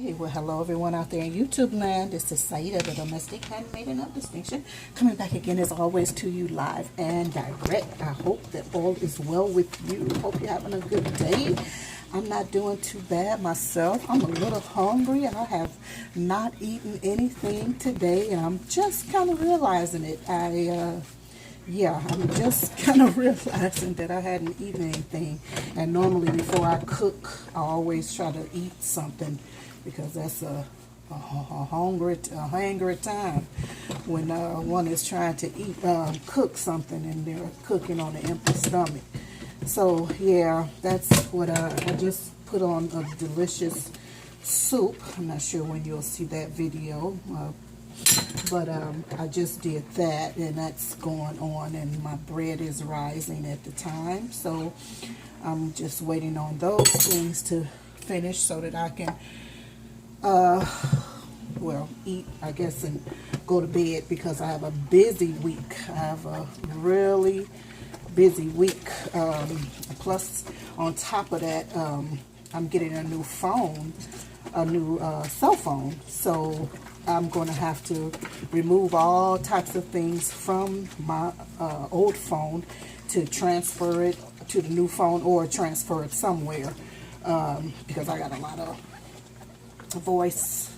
Hey, well, hello everyone out there in YouTube land. This is Saida, the domestic Handmaidenof Distinction, coming back again as always to you live and direct. I hope that all is well with you. Hope you're having a good day. I'm not doing too bad myself. I'm a little hungry. I have not eaten anything today, and I'm just kind of realizing it. I'm just kind of realizing that I hadn't eaten anything. And normally before I cook, I always try to eat something, because that's a hungry time when one is trying to eat, cook something, and they're cooking on an empty stomach. So yeah, that's what I just put on a delicious soup. I'm not sure when you'll see that video, but I just did that, and that's going on, and my bread is rising at the time. So I'm just waiting on those things to finish so that I can eat, I guess, and go to bed, because I have a busy week. I have a really busy week. Plus, on top of that, I'm getting a new phone, a new cell phone. So I'm going to have to remove all types of things from my old phone to transfer it to the new phone, or transfer it somewhere, because I got a lot of voice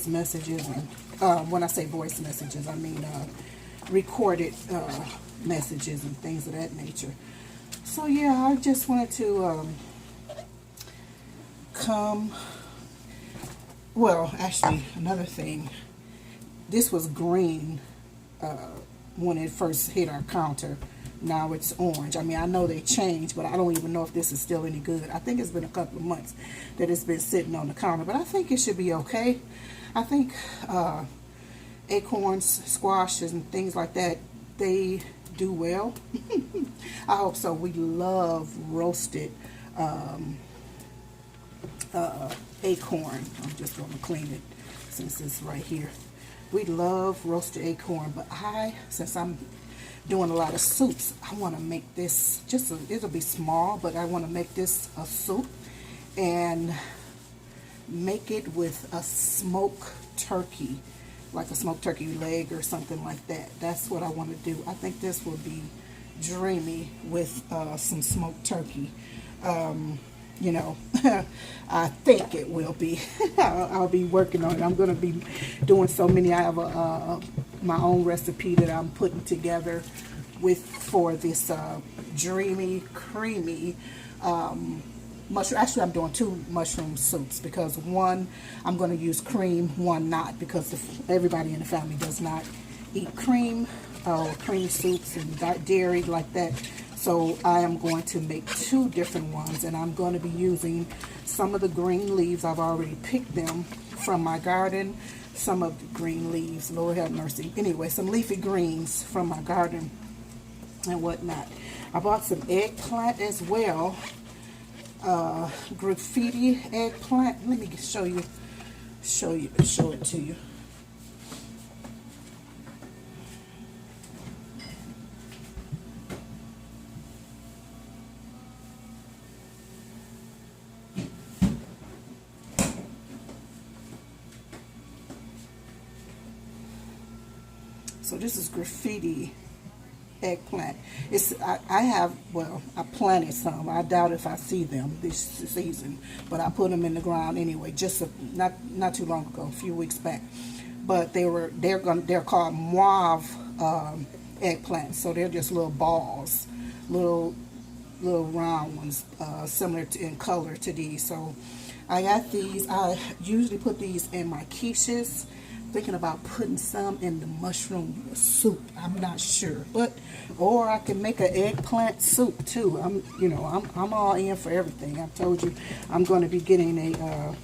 messages, and when I say voice messages, I mean recorded messages and things of that nature. So yeah, I just wanted to actually, another thing, this was green when it first hit our counter. Now it's orange. I mean, I know they changed, but I don't even know if this is still any good. I think it's been a couple of months that it's been sitting on the counter, but I think it should be okay. I think acorns, squashes, and things like that, they do well. I hope so. We love roasted acorn. I'm just going to clean it since it's right here. We love roasted acorn, but since I'm doing a lot of soups, I want to make this it'll be small, but I want to make this a soup and make it with a smoked turkey, like a smoked turkey leg or something like that. That's what I want to do. I think this will be dreamy with some smoked turkey. You know, I think it will be. I'll be working on it. I'm going to be doing so many. I have my own recipe that I'm putting together for this dreamy, creamy mushroom. Actually, I'm doing two mushroom soups, because one I'm going to use cream, one not, because everybody in the family does not eat cream soups and dairy like that. So I am going to make two different ones, and I'm going to be using some of the green leaves. I've already picked them from my garden. Some of the green leaves, Lord have mercy. Anyway, some leafy greens from my garden and whatnot. I bought some eggplant as well. Graffiti eggplant. Let me show it to you. So this is graffiti eggplant. I planted some. I doubt if I see them this season, but I put them in the ground anyway, just not too long ago, a few weeks back. But they're called mauve eggplants. So they're just little balls, little round ones, similar in color to these. So I got these. I usually put these in my quiches. Thinking about putting some in the mushroom soup. I'm not sure, or I can make an eggplant soup too. I'm all in for everything. I told you I'm going to be getting a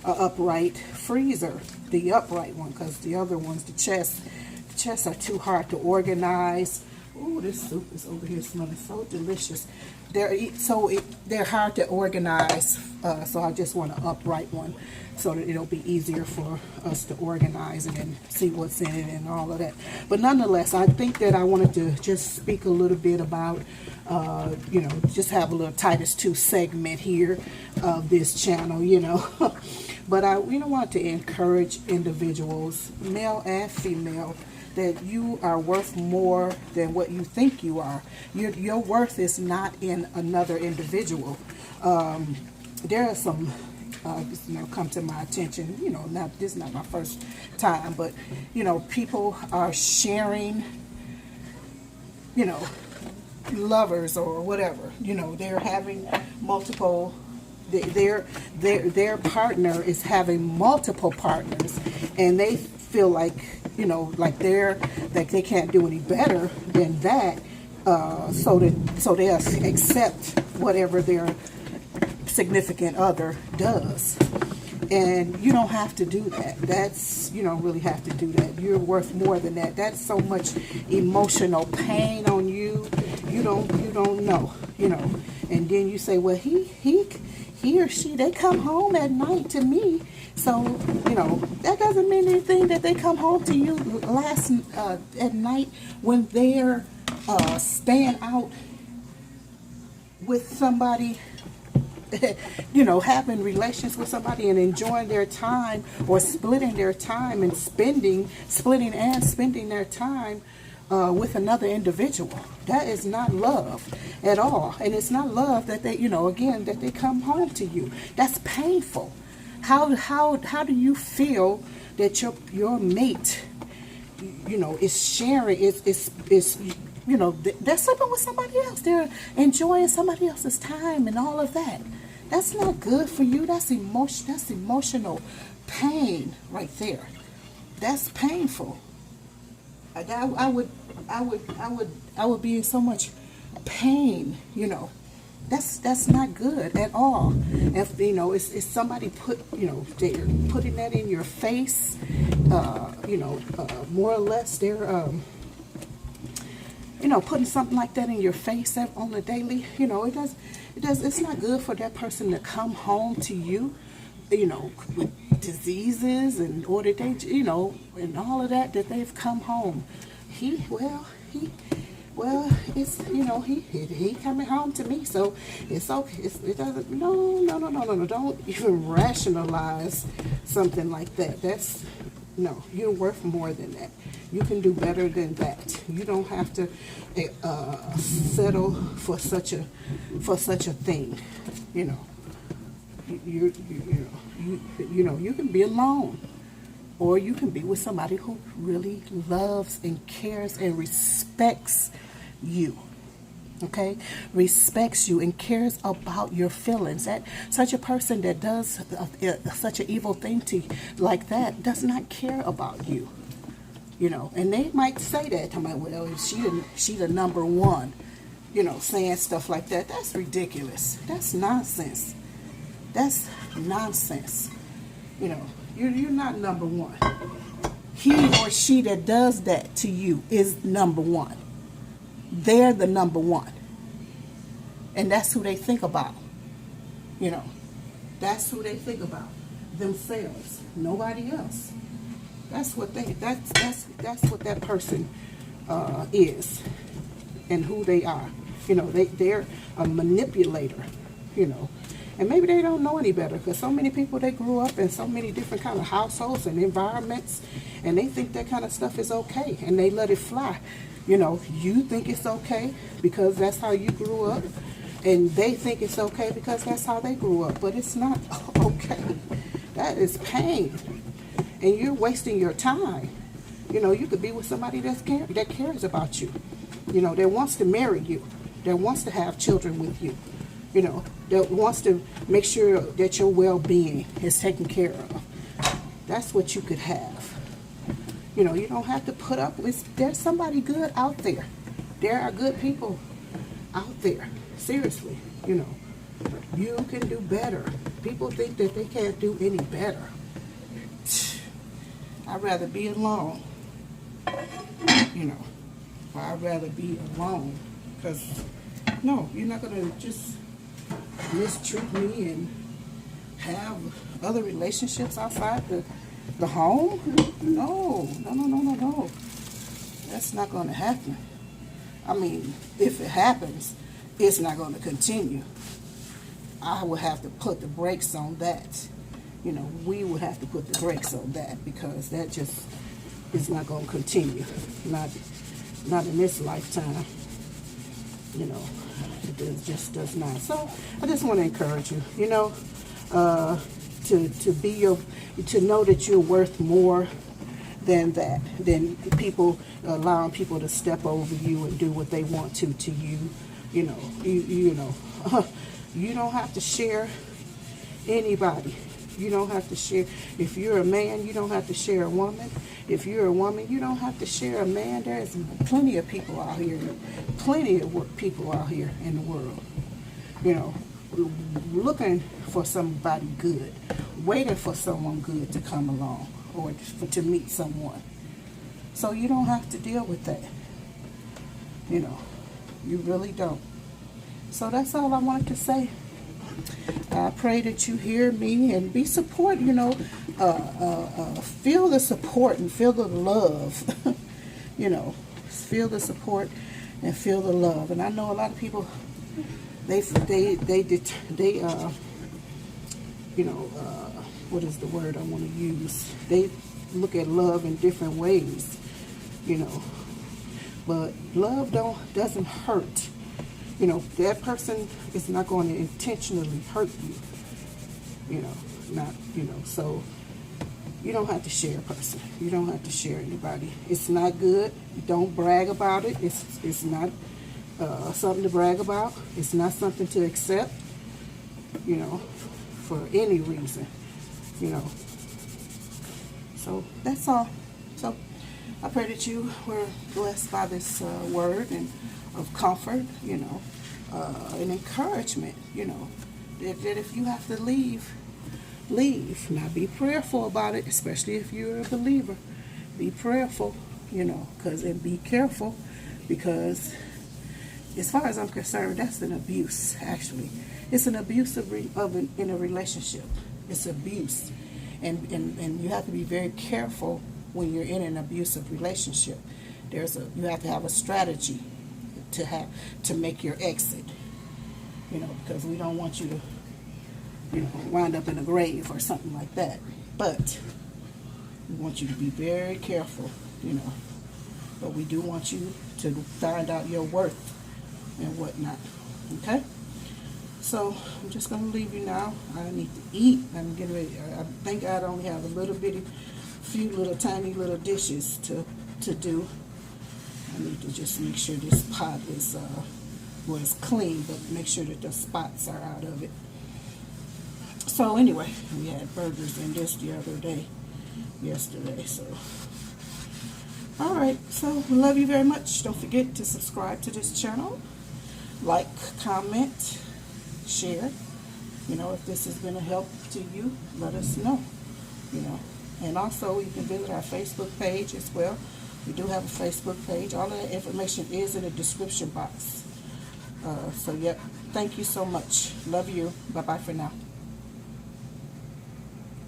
upright freezer, the upright one, because the other ones, the chests are too hard to organize. Oh, this soup is over here smelling so delicious. they're hard to organize. So I just want an upright one so that it'll be easier for us to organize it and see what's in it and all of that. But nonetheless, I think that I wanted to just speak a little bit about, just have a little Titus 2 segment here of this channel, But I want to encourage individuals, male and female, that you are worth more than what you think you are. Your worth is not in another individual. There are some, come to my attention, this is not my first time, but, people are sharing, lovers or whatever. They're having multiple, their partner is having multiple partners, and they feel like, like they can't do any better than that, so they'll accept whatever their significant other does. And you don't have to do that. You don't really have to do that. You're worth more than that. That's so much emotional pain on you. You don't know, And then you say, well, he or she, they come home at night to me. So, that doesn't mean anything that they come home to you at night when they're staying out with somebody, having relations with somebody and enjoying their time, or splitting their time and spending their time with another individual. That is not love at all. And it's not love that they, that they come home to you. That's painful. How do you feel that your mate, is sharing, is they're sleeping with somebody else. They're enjoying somebody else's time and all of that. That's not good for you. That's emotional pain right there. That's painful. I would be in so much pain, That's not good at all. If it's somebody they're putting that in your face, more or less they're putting something like that in your face on the daily. It's not good for that person to come home to you, with diseases and or that they, and all of that they've come home. He coming home to me, so it's okay. It doesn't. No. Don't even rationalize something like that. No, you're worth more than that. You can do better than that. You don't have to settle for such a thing. You can be alone, or you can be with somebody who really loves and cares and respects you. Okay, respects you and cares about your feelings. That such a person that does such an evil thing to you like that does not care about you. And they might say that, well, she the number one, saying stuff like that. That's ridiculous. That's nonsense. That's nonsense. You're not number one. He or she that does that to you is number one. They're the number one. And that's who they think about. That's who they think about. Themselves. Nobody else. That's what what that person is and who they are. They're a manipulator, And maybe they don't know any better, because so many people, they grew up in so many different kind of households and environments, and they think that kind of stuff is okay, and they let it fly. You think it's okay because that's how you grew up, and they think it's okay because that's how they grew up, but it's not okay. That is pain, and you're wasting your time. You could be with somebody that cares about you, that wants to marry you, that wants to have children with you, that wants to make sure that your well-being is taken care of. That's what you could have. You don't have to put up with, there's somebody good out there. There are good people out there. Seriously, you can do better. People think that they can't do any better. I'd rather be alone. I'd rather be alone, because No, you're not going to just mistreat me and have other relationships outside the home. No, no, no, no, no, no. That's not going to happen. I mean, if it happens, it's not going to continue. I would have to put the brakes on that. You know, we would have to put the brakes on that, because that just is not going to continue. Not in this lifetime. You know, it just does not. So I just want to encourage you, you know, to know that you're worth more than that, than people allowing people to step over you and do what they want to you. You know, you know, you don't have to share anybody. You don't have to share. If you're a man, you don't have to share a woman. If you're a woman, you don't have to share a man. There's plenty of people out here, plenty of people out here in the world, you know, looking for somebody good, waiting for someone good to come along, or to meet someone. So you don't have to deal with that. You know, you really don't. So that's all I wanted to say. I pray that you hear me and be support, you know, feel the support and feel the love, you know, feel the support and feel the love. And I know a lot of people, they you know, what is the word I want to use? They look at love in different ways, you know, but love doesn't hurt. You know, that person is not going to intentionally hurt you. You know, not, you know, so you don't have to share a person. You don't have to share anybody. It's not good. Don't brag about it. It's not something to brag about. It's not something to accept, you know, for any reason, you know. So that's all. So I pray that you were blessed by this word and of comfort, you know, and encouragement, you know, that if you have to leave. Now be prayerful about it, especially if you're a believer. Be prayerful, you know, and be careful, because as far as I'm concerned, that's an abuse, actually. It's an abuse in a relationship. It's abuse. And you have to be very careful when you're in an abusive relationship. You have to have a strategy to make your exit, you know, because we don't want you to, you know, wind up in a grave or something like that. But we want you to be very careful, you know. But we do want you to find out your worth and whatnot. Okay? So I'm just going to leave you now. I need to eat. I'm getting ready. I think I only have few little tiny little dishes to do. I need to just make sure this pot is it's clean, but make sure that the spots are out of it. So anyway, we had burgers in this the other day, yesterday. So, all right. So we love you very much. Don't forget to subscribe to this channel, like, comment, share. You know, if this has been a help to you, let us know. You know, and also you can visit our Facebook page as well. We do have a Facebook page. All of that information is in the description box. So, yep. Thank you so much. Love you. Bye-bye for now.